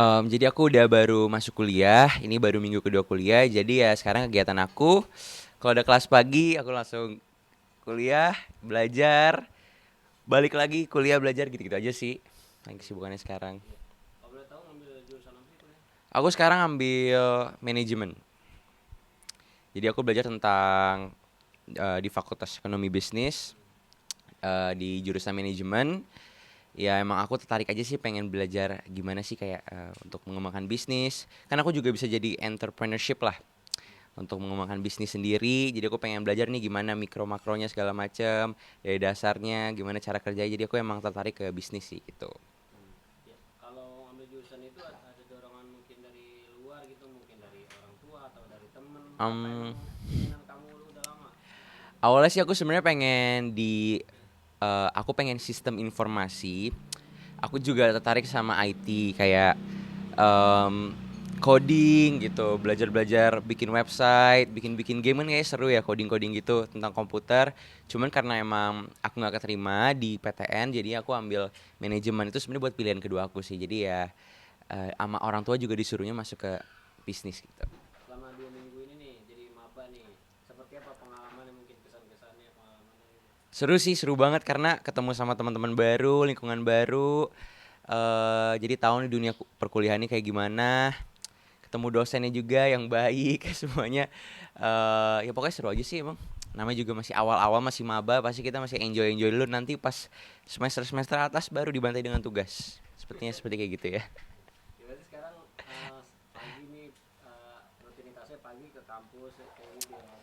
Jadi aku udah baru masuk kuliah, ini baru minggu kedua kuliah. Jadi ya sekarang kegiatan aku, kalau ada kelas pagi, aku langsung kuliah, belajar, balik lagi kuliah belajar gitu-gitu aja sih. Yang kesibukannya sekarang. Iya. Kalau boleh tahu ngambil jurusan apa sih kuliah? Aku sekarang ambil manajemen. Jadi aku belajar tentang di Fakultas Ekonomi Bisnis di jurusan manajemen. Ya emang aku tertarik aja sih pengen belajar gimana sih kayak untuk mengembangkan bisnis. Kan aku juga bisa jadi entrepreneurship lah untuk mengembangkan bisnis sendiri. Jadi aku pengen belajar nih gimana mikro makronya segala macam, dari dasarnya gimana cara kerjanya. Jadi aku emang tertarik ke bisnis sih gitu. Ya. Kalau ngambil jurusan itu ada dorongan mungkin dari luar gitu, mungkin dari orang tua atau dari temen. Apa Em, emang keinginan kamu lu udah lama? Awalnya sih aku sebenarnya aku pengen sistem informasi. Aku juga tertarik sama IT kayak em, coding gitu, belajar-belajar bikin website, bikin-bikin game kan kayak seru ya coding-coding gitu tentang komputer. Cuman karena emang aku nggak keterima di PTN, jadi aku ambil manajemen itu sebenarnya buat pilihan kedua aku sih. Jadi ya sama orang tua juga disuruhnya masuk ke bisnis gitu. Selama 2 minggu ini nih jadi maba nih. Seperti apa pengalaman yang mungkin kesan-kesannya pengalamannya gitu? Seru sih, seru banget karena ketemu sama teman-teman baru, lingkungan baru. Jadi tahu nih dunia perkuliahan ini kayak gimana. Ketemu dosennya juga yang baik semuanya. Ya pokoknya seru aja sih emang. Namanya juga masih awal-awal, masih maba, pasti kita masih enjoy-enjoy dulu. Nanti pas semester-semester atas baru dibantai dengan tugas. Sepertinya seperti kayak gitu ya. Ya, berarti sekarang pagi nih rutinitasnya pagi ke kampus kayak gitu ya.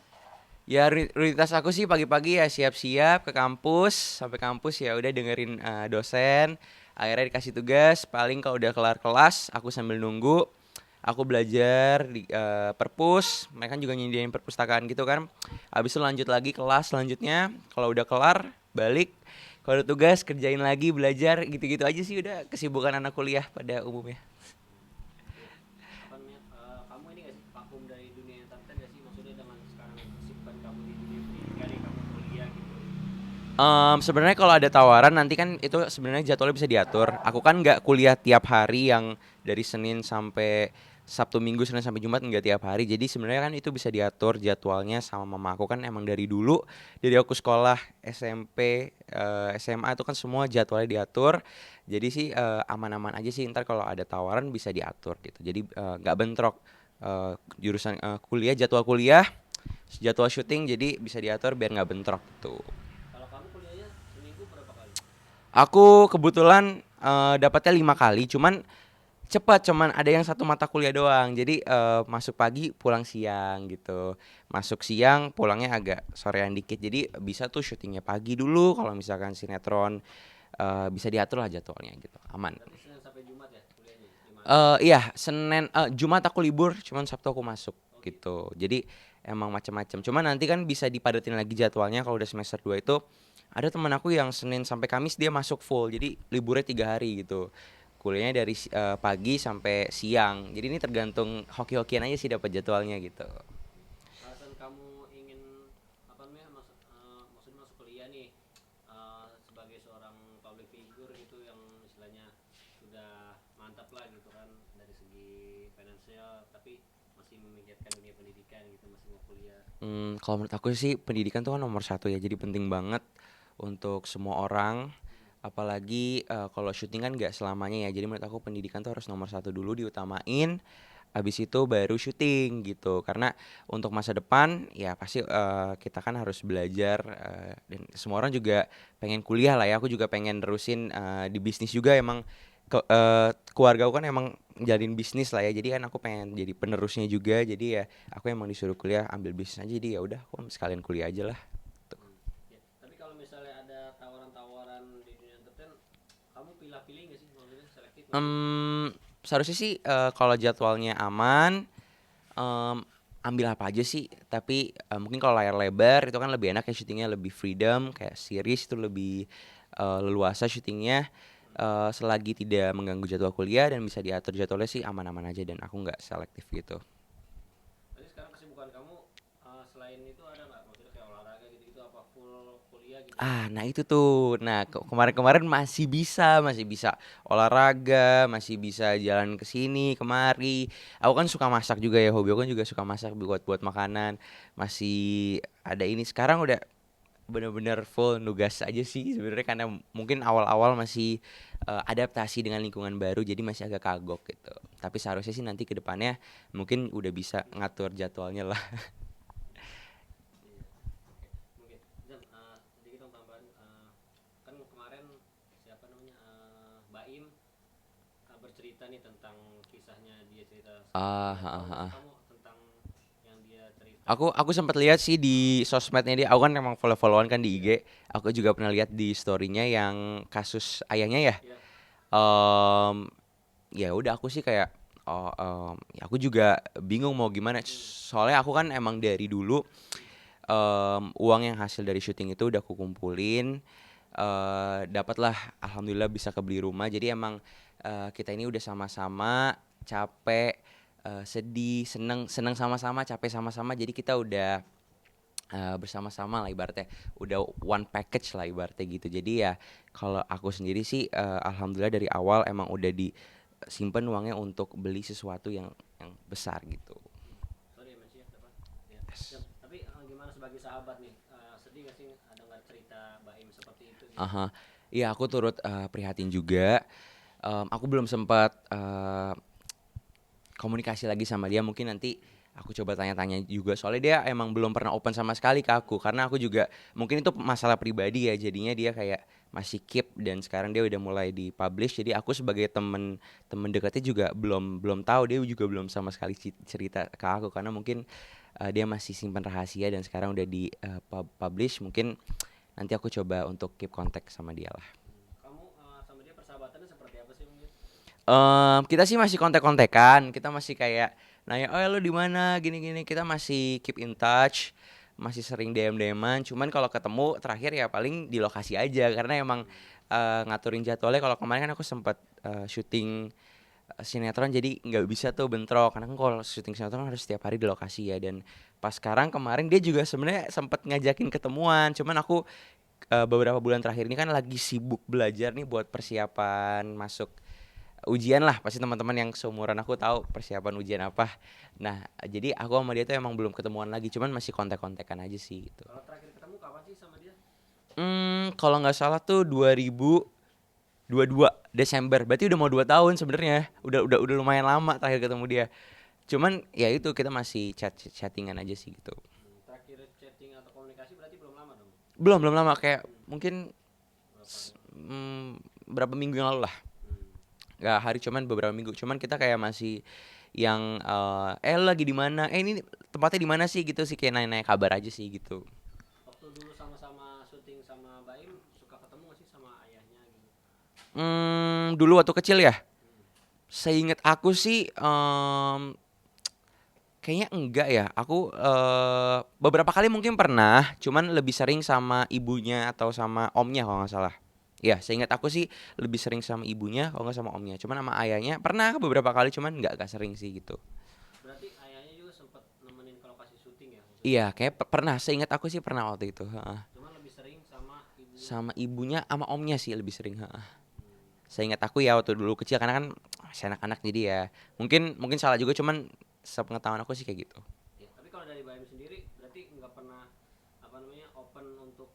Ya rutinitas aku sih pagi-pagi ya siap-siap ke kampus, sampai kampus ya udah dengerin dosen, akhirnya dikasih tugas, paling kalau udah kelar kelas aku sambil nunggu, aku belajar di perpus, mereka kan juga nyediain perpustakaan gitu kan. Habis itu lanjut lagi kelas selanjutnya, kalau udah kelar balik, kalau ada tugas kerjain lagi, belajar gitu-gitu aja sih udah kesibukan anak kuliah pada umumnya. Ya. Apa namanya? Kamu ini gak sih vakum dari dunia entertain gak sih? Maksudnya dengan sekarang kesibukan kamu di dunia pendidikan nih, kamu kuliah gitu. Sebenarnya kalau ada tawaran nanti kan itu sebenarnya jadwalnya bisa diatur. Aku kan nggak kuliah tiap hari yang dari Senin sampai Sabtu Minggu Senin sampai Jumat nggak tiap hari. Jadi sebenarnya kan itu bisa diatur jadwalnya sama mama aku kan emang dari dulu dari aku sekolah SMP SMA itu kan semua jadwalnya diatur. Jadi sih aman-aman aja sih ntar kalau ada tawaran bisa diatur gitu. Jadi nggak bentrok jurusan kuliah jadwal syuting jadi bisa diatur biar nggak bentrok gitu. Kalau kamu kuliahnya seminggu berapa kali? Aku kebetulan dapatnya 5 kali, cuman cepat, cuman ada yang satu mata kuliah doang. Jadi masuk pagi, pulang siang gitu. Masuk siang, pulangnya agak sorean dikit. Jadi bisa tuh syutingnya pagi dulu. Kalau misalkan sinetron bisa diatur lah jadwalnya gitu, aman. Berarti Senin sampai Jumat ya kuliahnya 5 hari. Iya, Jumat aku libur, cuman Sabtu aku masuk Oh gitu. gitu. Jadi emang macam-macam. Cuman nanti kan bisa dipadatin lagi jadwalnya kalau udah semester 2 itu. Ada teman aku yang Senin sampai Kamis dia masuk full. Jadi liburnya 3 hari gitu. Kuliahnya dari pagi sampai siang. Jadi ini tergantung hoki-hokian aja sih dapat jadwalnya gitu. Alasan kamu ingin apa namanya maksudnya masuk kuliah nih sebagai seorang public figure gitu yang istilahnya sudah mantap lah gitu kan dari segi finansial tapi masih memikirkan dunia pendidikan gitu masih mau kuliah. Kalau menurut aku sih pendidikan tuh kan nomor satu ya. Jadi penting banget untuk semua orang. Apalagi kalau syuting kan nggak selamanya ya. Jadi menurut aku pendidikan tuh harus nomor satu dulu diutamain. Habis itu baru syuting gitu. Karena untuk masa depan ya pasti kita kan harus belajar dan semua orang juga pengen kuliah lah ya. Aku juga pengen terusin di bisnis juga emang keluarga aku kan emang jalin bisnis lah ya. Jadi kan aku pengen jadi penerusnya juga. Jadi ya aku emang disuruh kuliah ambil bisnis aja. Jadi ya udah aku sekalian kuliah aja lah. Tuh. Ya. Tapi kalau misalnya ada tawaran-tawaran di dunia entertain kamu pilih-pilih nggak sih maksudnya selektif nggak sih? Seharusnya sih kalau jadwalnya aman Mmm, ambil apa aja sih, tapi mungkin kalau layar lebar itu kan lebih enak ya syutingnya lebih freedom, kayak series itu lebih leluasa syutingnya selagi tidak mengganggu jadwal kuliah dan bisa diatur jadwalnya sih aman-aman aja dan aku nggak selektif gitu. Berarti sekarang kesibukan kamu selain itu ada nggak maksudnya kayak olahraga gitu-gitu apa full kuliah gitu ya? Nah itu tuh. Nah, kemarin-kemarin masih bisa olahraga, masih bisa jalan ke sini, kemari. Aku kan suka masak juga ya, hobi aku kan juga suka masak buat makanan. Masih ada ini sekarang udah bener-bener full nugas aja sih sebenarnya karena mungkin awal-awal masih adaptasi dengan lingkungan baru jadi masih agak kagok gitu. Tapi seharusnya sih nanti ke depannya mungkin udah bisa ngatur jadwalnya lah. Iya. Oke. Mungkin Zam, sedikit dong tambahan. Kan kemarin siapa namanya Baim bercerita nih tentang kisahnya dia cerita sama Ah, dia. ah, Tahu ah, nggak sih ah. kamu tentang yang dia cerita Aku itu? aku sempat lihat sih di sosmednya dia. Aku kan emang follow-followan kan di IG. Iya, Aku juga pernah lihat di storynya yang kasus ayahnya ya. iya, Em, Ya udah aku sih kayak ya aku juga bingung mau gimana. hmm, Soalnya aku kan emang dari dulu uang yang hasil dari syuting itu udah aku kumpulin. Dapatlah alhamdulillah bisa kebeli rumah. Jadi emang kita ini udah sama-sama capek, sedih, seneng seneng sama-sama, capek sama-sama. Jadi kita udah bersama-sama lah ibaratnya udah one package lah ibaratnya gitu jadi ya kalau aku sendiri sih alhamdulillah dari awal emang udah disimpan uangnya untuk beli sesuatu yang besar gitu. sorry ya Mas ya depan. Ya. Yes. Zam, tapi gimana sebagai sahabat nih? Sedih nggak sih dengar cerita Baim seperti itu gitu? Aha. Iya aku turut prihatin juga. Aku belum sempat komunikasi lagi sama dia mungkin nanti aku coba tanya-tanya juga soalnya dia emang belum pernah open sama sekali ke aku karena aku juga mungkin itu masalah pribadi ya jadinya dia kayak masih keep dan sekarang dia udah mulai dipublish jadi aku sebagai temen temen dekatnya juga belum belum tahu dia juga belum sama sekali cerita ke aku karena mungkin dia masih simpan rahasia dan sekarang udah di publish mungkin nanti aku coba untuk keep kontak sama dia lah. Kamu sama dia persahabatannya seperti apa sih mungkin? Kita sih masih kontak-kontakan, kita masih kayak nanya, "Oh, lu di mana?" Gini-gini. Kita masih keep in touch, masih sering DM-DM-an. Cuman kalau ketemu terakhir ya paling di lokasi aja karena emang Hmm. ngaturin jadwalnya kalau kemarin kan aku sempat syuting sinetron jadi nggak bisa tuh bentrok karena kan kalau syuting sinetron harus setiap hari di lokasi ya dan pas sekarang kemarin dia juga sebenarnya sempat ngajakin ketemuan cuman aku beberapa bulan terakhir ini kan lagi sibuk belajar nih buat persiapan masuk ujian lah pasti teman-teman yang seumuran aku tahu persiapan ujian apa. Nah, jadi aku sama dia tuh emang belum ketemuan lagi, cuman masih kontak-kontakan aja sih gitu. Kalau terakhir ketemu kapan sih sama dia? Kalau nggak salah tuh 2022 Desember. Berarti udah mau 2 tahun sebenarnya. Udah lumayan lama terakhir ketemu dia. Cuman ya itu kita masih chattingan aja sih gitu. Terakhir chatting atau komunikasi berarti belum lama dong? Belum lama kayak Hmm. mungkin Berapa? berapa minggu yang lalu lah. Hmm. Gak hari cuman beberapa minggu. Cuman kita kayak masih yang lu lagi di mana? Ini tempatnya di mana sih gitu sih kayak nanya-nanya kabar aja sih gitu. Waktu dulu sama-sama syuting sama Baim suka ketemu gak sih sama ayahnya gitu? Dulu waktu kecil ya. Hmm. Seingat aku sih kayaknya enggak ya. Aku beberapa kali mungkin pernah, cuman lebih sering sama ibunya atau sama omnya kalau nggak salah. Ya, seingat aku sih lebih sering sama ibunya kalau nggak sama omnya. Cuman sama ayahnya pernah beberapa kali, cuman nggak sering sih gitu. Berarti ayahnya juga sempat nemenin ke lokasi syuting ya maksudnya? Iya, kayak pernah. Seingat aku sih pernah waktu itu. Heeh. Cuman lebih sering sama ibunya. Sama ibunya, sama omnya sih lebih sering. Heeh. Hmm. Seingat aku ya waktu dulu kecil karena kan masih anak-anak jadi ya. Mungkin mungkin salah juga, cuman sepengetahuan aku sih kayak gitu. Ya, tapi kalau dari Baim sendiri berarti nggak pernah apa namanya open untuk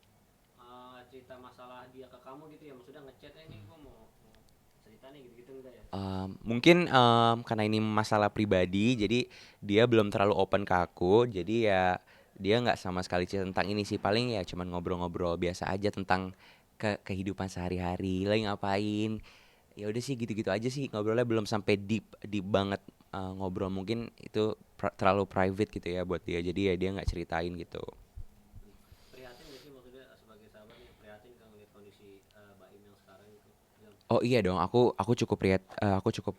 cerita masalah dia ke kamu gitu ya? Maksudnya ngechat ini gua mau cerita nih gitu-gitu enggak ya? Mungkin karena ini masalah pribadi, jadi dia belum terlalu open ke aku. Jadi ya dia nggak sama sekali cerita tentang ini sih. Paling ya cuman ngobrol-ngobrol biasa aja tentang kehidupan sehari-hari, lagi ngapain. Ya udah sih gitu-gitu aja sih ngobrolnya belum sampai deep deep banget ngobrol. Mungkin itu terlalu private gitu ya buat dia. Jadi ya dia nggak ceritain gitu. Prihatin gak sih maksudnya sebagai sahabat nih prihatin kan ngeliat kondisi Baim yang sekarang itu? Jam. Oh iya dong, aku cukup aku cukup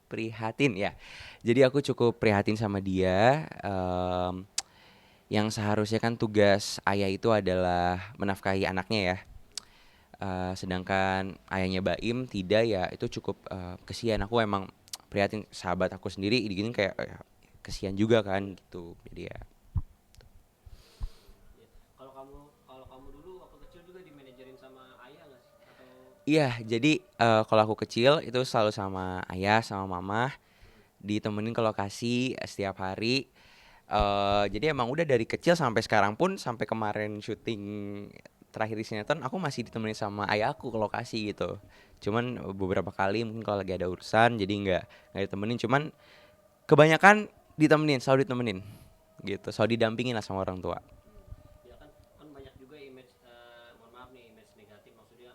prihatin ya. Jadi aku cukup prihatin sama dia. Yang seharusnya kan tugas ayah itu adalah menafkahi anaknya ya. Sedangkan ayahnya Baim tidak ya itu cukup kesian. Aku emang prihatin sahabat aku sendiri gini kayak ya, kesian juga kan gitu. Jadi ya. kalau kamu dulu waktu kecil juga dimanajerin sama ayah nggak sih? Atau Iya, jadi kalau aku kecil itu selalu sama ayah sama mama, ditemenin ke lokasi setiap hari. Jadi emang udah dari kecil sampai sekarang pun sampai kemarin syuting terakhir di sinetron aku masih ditemenin sama ayahku ke lokasi gitu. Cuman beberapa kali mungkin kalau lagi ada urusan jadi nggak ditemenin. Cuman kebanyakan ditemenin, selalu ditemenin gitu. Selalu didampingin lah sama orang tua. ya kan kan banyak juga image mohon maaf nih image negatif maksudnya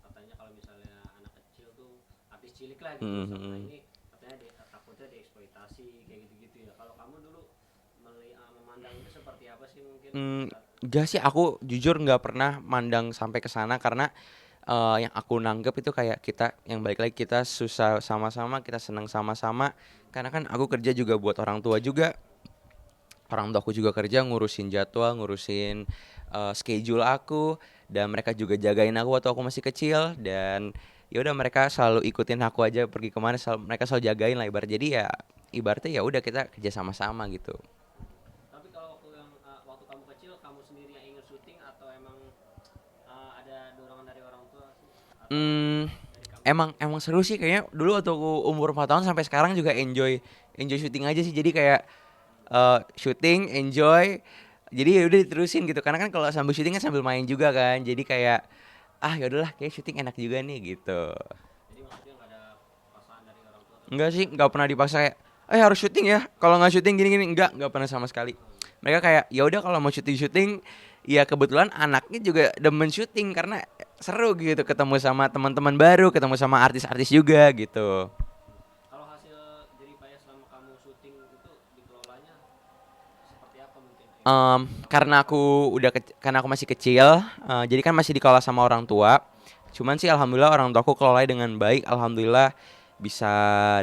katanya kalau misalnya anak kecil tuh artis cilik lah gitu sama Mhm. ini katanya takutnya dieksploitasi kayak gitu-gitu ya. Kalau kamu dulu memandang itu seperti apa sih mungkin? Enggak sih, aku jujur nggak pernah mandang sampai ke sana karena yang aku nanggep itu kayak kita yang balik lagi kita susah sama-sama, kita senang sama-sama. Karena kan aku kerja juga buat orang tua juga. Orang tuaku juga kerja ngurusin jadwal, ngurusin schedule aku dan mereka juga jagain aku waktu aku masih kecil dan ya udah mereka selalu ikutin aku aja pergi kemana mereka selalu jagain lah ibarat jadi ya ibaratnya ya udah kita kerja sama-sama gitu. Tapi kalau waktu kamu kecil kamu sendiri yang ingin syuting atau emang ada dorongan dari orang tua sih atau Hmm, dari kamu emang sendiri? emang seru sih kayaknya dulu waktu aku umur 4 tahun sampai sekarang juga enjoy enjoy syuting aja sih. Jadi kayak syuting, enjoy. Jadi ya udah diterusin gitu. Karena kan kalau sambil syuting kan sambil main juga kan. Jadi kayak ya udahlah kayak syuting enak juga nih gitu. Jadi maksudnya nggak ada paksaan dari orang tua atau Enggak gimana? sih, nggak pernah dipaksa kayak harus syuting ya. Kalau nggak syuting gini-gini nggak pernah sama sekali. Mereka kayak ya udah kalau mau syuting-syuting ya kebetulan anaknya juga demen syuting karena seru gitu ketemu sama teman-teman baru, ketemu sama artis-artis juga gitu. Kalau hasil jeripaya selama kamu syuting itu dikelolanya seperti apa mungkin apa Karena apa aku karena aku masih kecil, jadi kan masih dikelola sama orang tua. Cuman sih alhamdulillah orang tuaku kelola dengan baik. Alhamdulillah bisa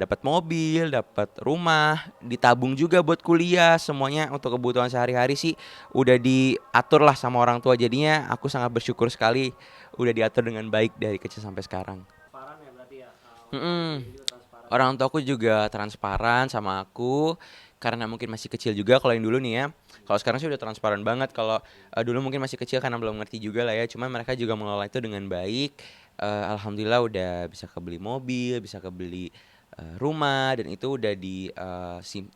dapat mobil, dapat rumah, ditabung juga buat kuliah, semuanya untuk kebutuhan sehari-hari sih udah diatur lah sama orang tua. Jadinya aku sangat bersyukur sekali udah diatur dengan baik dari kecil sampai sekarang. transparan ya berarti ya untuk kamu Mm-mm. sendiri juga transparan ya. Orang tuaku juga transparan sama aku karena mungkin masih kecil juga kalau yang dulu nih ya. Kalau sekarang sih udah transparan banget. Kalau dulu mungkin masih kecil karena belum ngerti juga lah ya. Cuman mereka juga mengelola itu dengan baik. Alhamdulillah udah bisa kebeli mobil, bisa kebeli rumah dan itu udah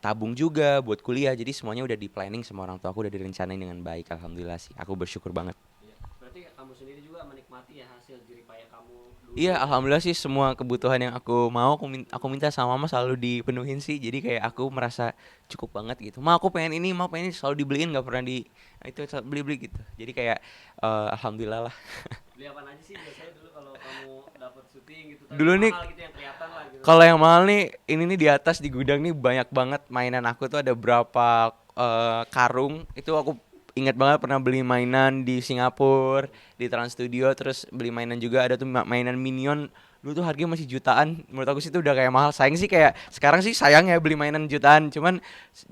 tabung juga buat kuliah. Jadi semuanya udah di planning sama orang tua aku udah direncanain dengan baik. Alhamdulillah sih. Aku bersyukur banget. Iya. Berarti kamu sendiri juga menikmati ya hasil jeripaya kamu dulu Iya, ya. alhamdulillah sih semua kebutuhan yang aku mau aku minta sama mama selalu dipenuhin sih. Jadi kayak aku merasa cukup banget gitu. Ma aku pengen ini, ma pengen ini selalu dibeliin nggak pernah itu beli-beli gitu. Jadi kayak alhamdulillah lah. Beli apa aja sih biasanya dulu kalau kamu dapat syuting gitu tapi Dulu nih mahal gitu yang kelihatan lah gitu. kalau yang mahal nih ini nih di atas di gudang nih banyak banget mainan aku tuh ada berapa karung. Itu aku ingat banget pernah beli mainan di Singapura, di Trans Studio terus beli mainan juga ada tuh mainan Minion. Dulu tuh harganya masih jutaan. Menurut aku sih itu udah kayak mahal. Sayang sih kayak sekarang sih sayang ya beli mainan jutaan. Cuman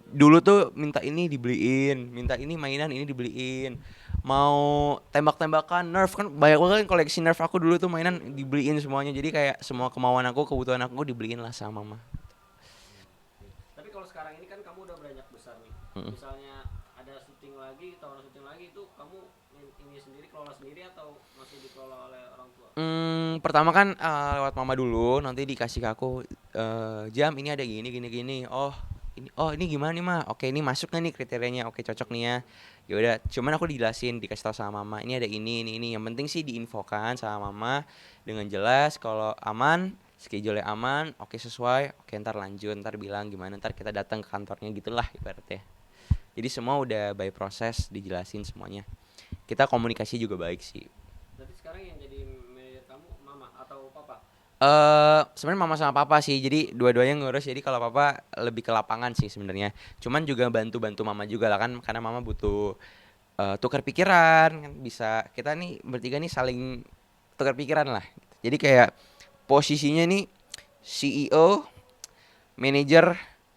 dulu tuh minta ini dibeliin, minta ini mainan ini dibeliin. Mau tembak-tembakan Nerf kan banyak banget kan koleksi Nerf aku dulu tuh mainan dibeliin semuanya. Jadi kayak semua kemauan aku, kebutuhan aku dibeliin lah sama mama. Tapi kalau sekarang ini kan kamu udah beranjak besar nih. Mm. Misalnya ada syuting lagi, tahun syuting lagi itu kamu ini sendiri kelola sendiri atau masih dikelola oleh orang tua? Pertama kan lewat mama dulu, nanti dikasih ke aku jam ini ada gini gini gini. Oh ini gimana nih mah? Oke ini masuk nggak nih kriterianya? Oke cocok nih ya. Ya udah, cuman aku dijelasin, dikasih tahu sama mama. Ini ada ini. Yang penting sih diinfokan sama mama dengan jelas kalau aman, schedule aman, oke sesuai, oke ntar lanjut, ntar bilang gimana, ntar kita datang ke kantornya gitulah ibaratnya. Jadi semua udah by proses dijelasin semuanya. Kita komunikasi juga baik sih. Berarti sekarang yang jadi manajer kamu mama atau papa? Sebenarnya mama sama papa sih. Jadi dua-duanya ngurus. Jadi kalau papa lebih ke lapangan sih sebenarnya. Cuman juga bantu-bantu mama juga lah kan karena mama butuh tukar pikiran kan bisa kita nih bertiga nih saling tukar pikiran lah. Jadi kayak posisinya nih CEO, manajer,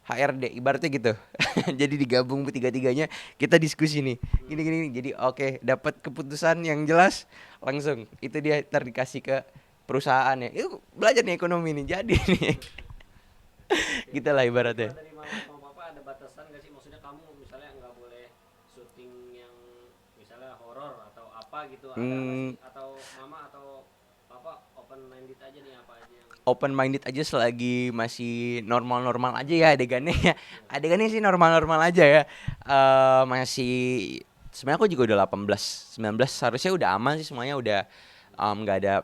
HRD ibaratnya gitu. Jadi digabung bertiga-tiganya kita diskusi nih. Gini-gini jadi oke, dapat keputusan yang jelas langsung itu dia ntar dikasih ke perusahaan ya. Itu belajar nih ekonomi nih. Jadi nih Oke. gitu lah Tapi kalau ibaratnya. dari mama sama papa ada batasan gak sih? Maksudnya kamu misalnya nggak boleh syuting yang misal misalnya horor atau apa gitu, ada nggak Hmm, sih? Atau mama atau papa open minded aja nih, apa aja yang open minded aja selagi masih normal-normal aja ya adegannya ya. iya. Adegannya sih normal-normal aja ya. Masih sebenarnya aku juga udah 18, 19 seharusnya udah aman sih semuanya udah nggak ada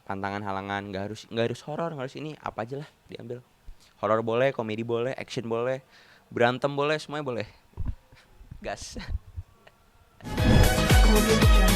pantangan halangan, nggak harus horor, nggak harus ini, apa aja lah diambil. Horor boleh, komedi boleh, action boleh, berantem boleh, semuanya boleh. Gas. Audio Jungle.